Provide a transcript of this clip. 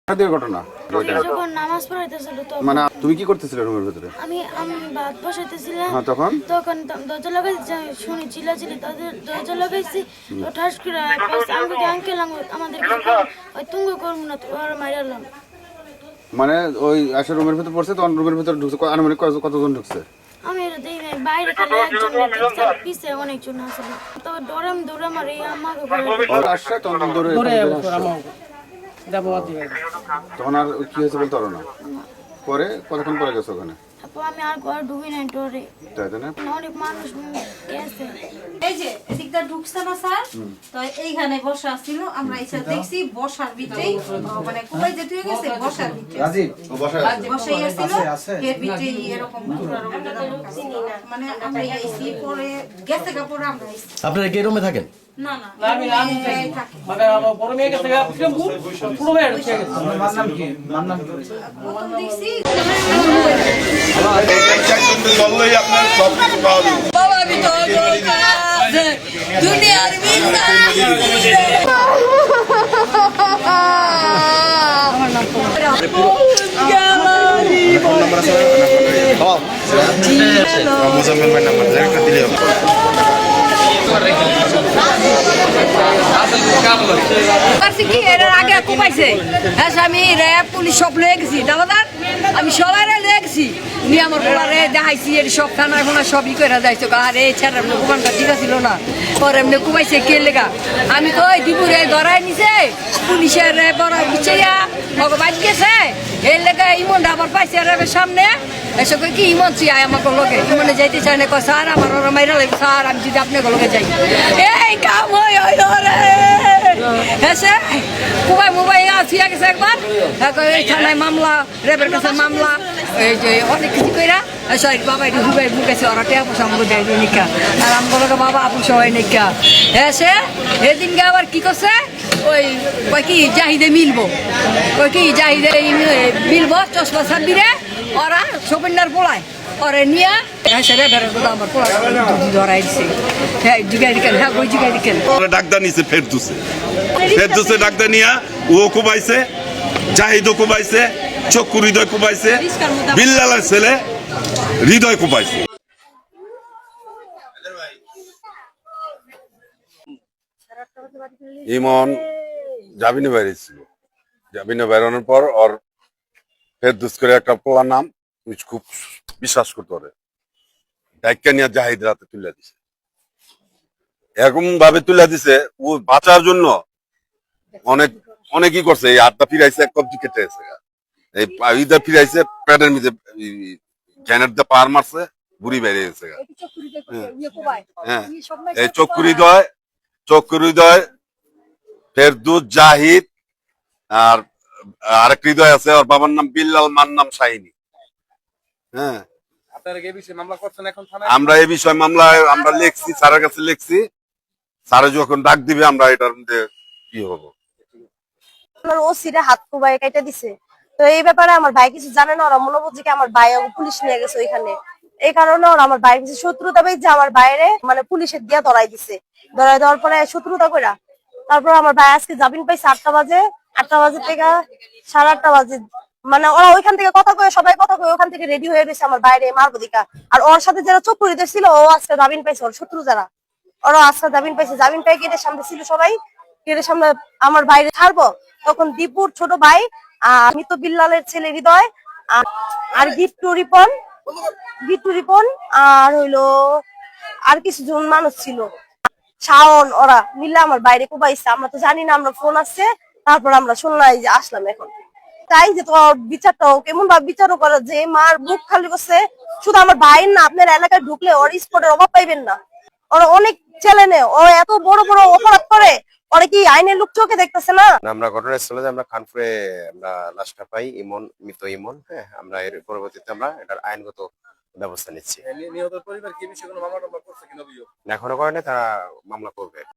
ঘটনা যখন নামাজ পড়াইতেছিল তখন মানে তুমি কি করতেছিলে রুমের ভিতরে? আমি আমি ভাত বসাইতেছিলাম। হ্যাঁ, তখন তখন দরজা লাগাইছি, শুনি চিল্লাচিল্লি, তাদের দরজা লাগাইছি। তো ঠাস করে আমাকে আঙ্কেল আমাদেরকে ওই তুঙ্গ করবো না, ওর মাইরালাম। মানে ওই আসে রুমের ভিতরে পড়ছে, তখন রুমের ভিতরে ঢুকছে আনুমানিক কতজন ঢুকছে? আমি এটা দেখি নাই, বাইরে খালি একজন দেখছি, আর পিছে অনেকজন আসলে। তো দৌড়াম আর এই আমাকে ওর আসছে তখন দৌড়ে তখন আর কি হয়েছে বলতে পারো না? পরে কতক্ষণ পরে গেছে ওখানে? তারপর আমি আর ঘর ঢুকি নাই ডরে। তাই তো না? অনেক মানুষ গেছে। এই যে এদিকটা ঢুকছে না স্যার, তো এইখানে বসা ছিল, আমরা এসে দেখছি বসার ভিতরেই মানে কুবাই যেতে হয়ে গেছে বসার ভিতরে বসাই আসছিল, এর ভিতরেই এরকম মানে আমরা এসি পরে গেছে কাপড় আমরা এসি। আপনারা কি রুমে থাকেন? না না আমি থাকি মানে বড় মেয়ে গেছে পুরো মেয়ে ঢুকে গেছে। প্রথম দেখছি আপনার সব কিছু পাওয়া যাবে। বাবা আমি তো দুনিয়ার মোজাম্মেল ভাই নাম্বার একটা দিলে হবে। কি এর আগে কুমাইছে হ্যাঁ আমি র্যাব পুলিশ সব লয়ে গেছি দাদাদার আমি সবাই লয়ে গেছি নিয়ে আমার বলারে দেখাইছি এর সব থানার ফোনা সবই করে যাইছো আর এই ছেড়ে এমনি কুমানটা ঠিক ছিল না পরে এমনি কুমাইছে কে লেগা আমি তো ওই দিপুরে ধরাই নিছে পুলিশের বড় গুছাইয়া ভগবান গেছে এর লেগে ইমন আবার পাইছে র্যাবের সামনে এসে কই কি ইমন চিয়া আমাকে লগে ইমনে যাইতে চায় না কয় স্যার আমার ওরা মাইরা লাগবে স্যার আমি যদি আপনাকে লগে যাই এই কাম হয় রে এসে কুবাই মুবাই আসিয়া গেছে একবার এই থানায় মামলা রেবের কাছে মামলা এই যে অনেক কিছু কইরা সরি বাবা একটু হুবাই বুকেছে ওরা টেয়া পয়সা আমাকে দেয় নিকা আর আমাকে বাবা আপু সবাই নিকা এসে এদিনকে আবার কি করছে ওই কই কি জাহিদে মিলবো কই কি জাহিদে মিলবো চশমা সাব্বিরে ওরা শোভেন্দার পোলায় ওরে নিয়ে সেরে বেরোতো আমার পোলা ধরাই দিছে হ্যাঁ জিগাই দিকেন হ্যাঁ ওই জিগাই দিকেন ডাক্তার নিছে ফেরদুসে ডাক্তার নিয়া ও কুবাইছে, জাহিদও কুবাইছে, চক্ষু হৃদয় কুবাইছে, বিল্লালের ছেলে হৃদয় কুবাইছে। ইমন জামিনে বেরিয়েছিল, জামিনে বেরোনোর পর ওর ফেরদুস করে একটা পোলার নাম খুব বিশ্বাস করতে পারে ডাইকা নিয়ে জাহিদ রাতে তুলে দিছে, এরকম ভাবে তুলে দিছে ও বাঁচার জন্য অনেকই করছে। এই আটটা ফিরাইছে, এক কবজি কেটে গেছে, এই ইদা ফিরাইছে, প্যাডের মধ্যে ক্যানের দিয়ে পার মারছে, বুড়ি বেড়ে গেছে। হ্যাঁ, এই চক্ষু হৃদয় ফেরদুস, জাহিদ আর আরেক হৃদয় আছে, ওর বাবার নাম বিল্লাল, মার নাম শাহিনী। হ্যাঁ, আমরা এই বিষয়ে মামলায় আমরা লিখছি, স্যারের কাছে লিখছি, স্যারে যখন ডাক দিবে আমরা এটার মধ্যে কি হবো। ওসিরে হাত কুবাই কেটে দিছে, তো এই ব্যাপারে আমার ভাই কিছু জানে না, ওরা মনে করছে কি আমার ভাই পুলিশ নিয়ে গেছে ওইখানে, এই কারণে ওরা আমার ভাই কিছু শত্রুতা পেয়েছে, আমার বাইরে মানে পুলিশের দিয়া ধরাই দিছে, ধরাই দেওয়ার পরে শত্রুতা কইরা তারপর আমার ভাই আজকে জামিন পাইছে 8টা বাজে থেকে 8:30 বাজে, মানে ওরা ওইখান থেকে কথা কয়ে সবাই কথা কয়ে ওখান থেকে রেডি হয়ে গেছে আমার বাইরে মারবো দিকা। আর ওর সাথে যারা চক্কু হৃদয় ছিল ও আজকে জামিন পাইছে, ওর শত্রু যারা ওরা আজকে জামিন পাইছে, জামিন পাই গেটের সামনে ছিল সবাই, গেটের সামনে আমার বাইরে ছাড়বো তখন দীপুর ছোট ভাই আর মৃত বিল্লালের ছেলে হৃদয় আর গিট্টু রিপন আর হইলো আর কিছু জন মানুষ ছিল, শাওন, ওরা মিলে আমার বাইরে কুবাইছে। আমরা তো জানি না, আমরা ফোন আসছে তারপর আমরা শুনলাই যে আসলাম এখন। তাই যে তোর বিচারটাও কেমন ভাবে বিচারও করে, যে মার বুক খালি করছে শুধু আমার ভাইয়ের না, আপনার এলাকায় ঢুকলে ওর স্পটের অভাব পাইবেন না। ওরা অনেক ছেলে নেই, ও এত বড় বড় অপরাধ করে, ওরা কি আইনের লোক চোখে দেখতেছে না? আমরা ঘটনাস্থলে আমরা খানপুরে আমরা লাশটা পাই, মৃত ইমন। হ্যাঁ, আমরা এর পরবর্তীতে আমরা এটার আইনগত ব্যবস্থা নিচ্ছি। এখনো করে না, তারা মামলা করবে।